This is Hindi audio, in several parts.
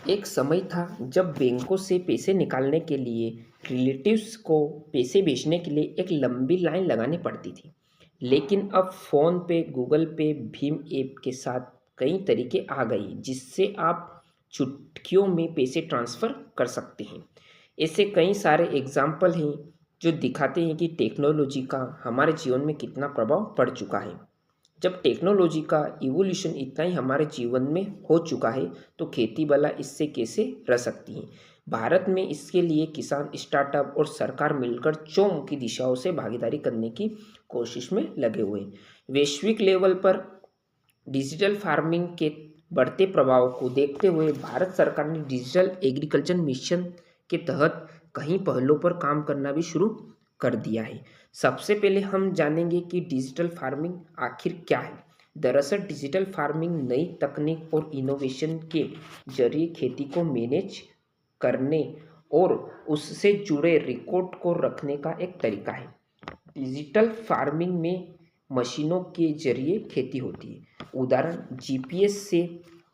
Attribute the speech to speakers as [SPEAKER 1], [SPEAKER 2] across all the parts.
[SPEAKER 1] एक समय था जब बैंकों से पैसे निकालने के लिए रिलेटिव्स को पैसे भेजने के लिए एक लंबी लाइन लगानी पड़ती थी। लेकिन अब फ़ोन पे, गूगल पे, भीम ऐप के साथ कई तरीके आ गए जिससे आप चुटकियों में पैसे ट्रांसफ़र कर सकते हैं। ऐसे कई सारे एग्ज़ाम्पल हैं जो दिखाते हैं कि टेक्नोलॉजी का हमारे जीवन में कितना प्रभाव पड़ चुका है। जब टेक्नोलॉजी का इवोल्यूशन इतना ही हमारे जीवन में हो चुका है तो खेती भला इससे कैसे रह सकती है। भारत में इसके लिए किसान, स्टार्टअप और सरकार मिलकर चौमुखी दिशाओं से भागीदारी करने की कोशिश में लगे हुए हैं। वैश्विक लेवल पर डिजिटल फार्मिंग के बढ़ते प्रभाव को देखते हुए भारत सरकार ने डिजिटल एग्रीकल्चर मिशन के तहत कई पहलों पर काम करना भी शुरू कर दिया है। सबसे पहले हम जानेंगे कि डिजिटल फार्मिंग आखिर क्या है। दरअसल डिजिटल फार्मिंग नई तकनीक और इनोवेशन के जरिए खेती को मैनेज करने और उससे जुड़े रिकॉर्ड को रखने का एक तरीका है। डिजिटल फार्मिंग में मशीनों के जरिए खेती होती है। उदाहरण जीपीएस से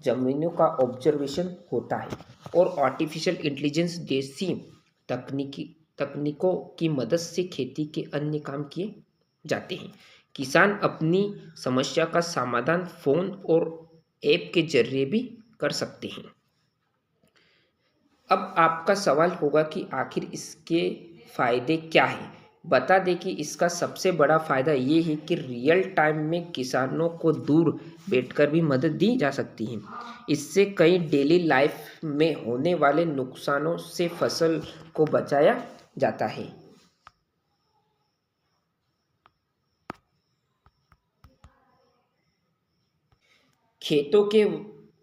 [SPEAKER 1] जमीनों का ऑब्जर्वेशन होता है और आर्टिफिशियल इंटेलिजेंस जैसी तकनीकों की मदद से खेती के अन्य काम किए जाते हैं। किसान अपनी समस्या का समाधान फ़ोन और ऐप के जरिए भी कर सकते हैं। अब आपका सवाल होगा कि आखिर इसके फ़ायदे क्या हैं। बता दें कि इसका सबसे बड़ा फ़ायदा ये है कि रियल टाइम में किसानों को दूर बैठकर भी मदद दी जा सकती है। इससे कई डेली लाइफ में होने वाले नुकसानों से फसल को बचाया जाता है। खेतों के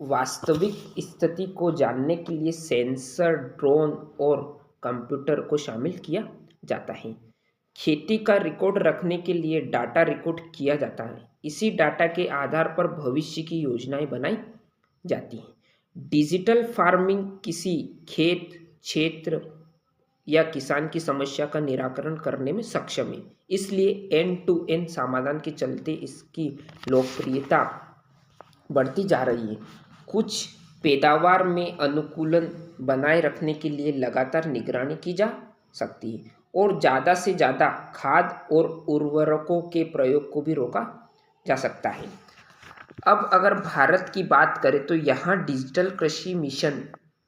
[SPEAKER 1] वास्तविक स्थिति को जानने के लिए सेंसर, ड्रोन और कंप्यूटर को शामिल किया जाता है। खेती का रिकॉर्ड रखने के लिए डाटा रिकॉर्ड किया जाता है। इसी डाटा के आधार पर भविष्य की योजनाएं बनाई जाती हैं। डिजिटल फार्मिंग किसी खेत, क्षेत्र या किसान की समस्या का निराकरण करने में सक्षम है। इसलिए एंड टू एंड समाधान के चलते इसकी लोकप्रियता बढ़ती जा रही है। कुछ पैदावार में अनुकूलन बनाए रखने के लिए लगातार निगरानी की जा सकती है और ज़्यादा से ज़्यादा खाद और उर्वरकों के प्रयोग को भी रोका जा सकता है। अब अगर भारत की बात करें तो यहाँ डिजिटल कृषि मिशन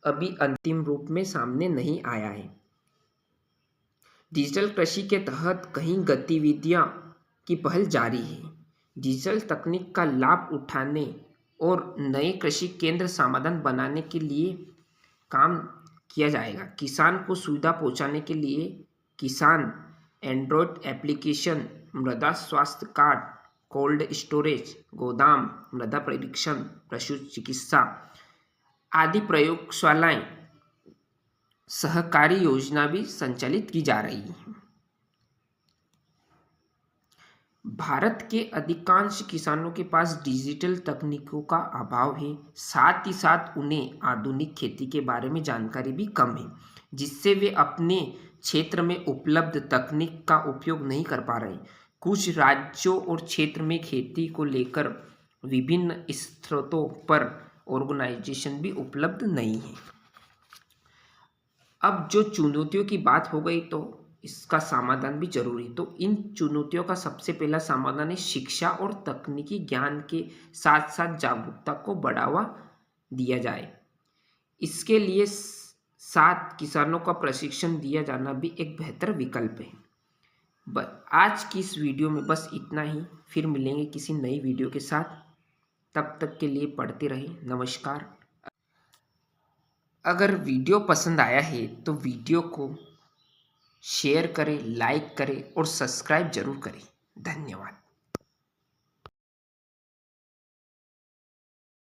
[SPEAKER 1] अभी अंतिम रूप में सामने नहीं आया है। डिजिटल कृषि के तहत कई गतिविधियाँ की पहल जारी है। डिजिटल तकनीक का लाभ उठाने और नए कृषि केंद्र समाधान बनाने के लिए काम किया जाएगा। किसान को सुविधा पहुंचाने के लिए किसान एंड्रॉयड एप्लीकेशन, मृदा स्वास्थ्य कार्ड, कोल्ड स्टोरेज, गोदाम, मृदा परीक्षण, पशु चिकित्सा आदि प्रयोगशालाएं, सहकारी योजना भी संचालित की जा रही है। भारत के अधिकांश किसानों के पास डिजिटल तकनीकों का अभाव है। साथ ही साथ उन्हें आधुनिक खेती के बारे में जानकारी भी कम है, जिससे वे अपने क्षेत्र में उपलब्ध तकनीक का उपयोग नहीं कर पा रहे। कुछ राज्यों और क्षेत्र में खेती को लेकर विभिन्न स्रोतों पर ऑर्गेनाइजेशन भी उपलब्ध नहीं है। अब जो चुनौतियों की बात हो गई तो इसका समाधान भी जरूरी है। तो इन चुनौतियों का सबसे पहला समाधान है शिक्षा और तकनीकी ज्ञान के साथ साथ जागरूकता को बढ़ावा दिया जाए। इसके लिए साथ किसानों का प्रशिक्षण दिया जाना भी एक बेहतर विकल्प है। आज की इस वीडियो में बस इतना ही। फिर मिलेंगे किसी नई वीडियो के साथ। तब तक के लिए पढ़ते रहें। नमस्कार। अगर वीडियो पसंद आया है तो वीडियो को शेयर करें, लाइक करें और सब्सक्राइब जरूर करें। धन्यवाद।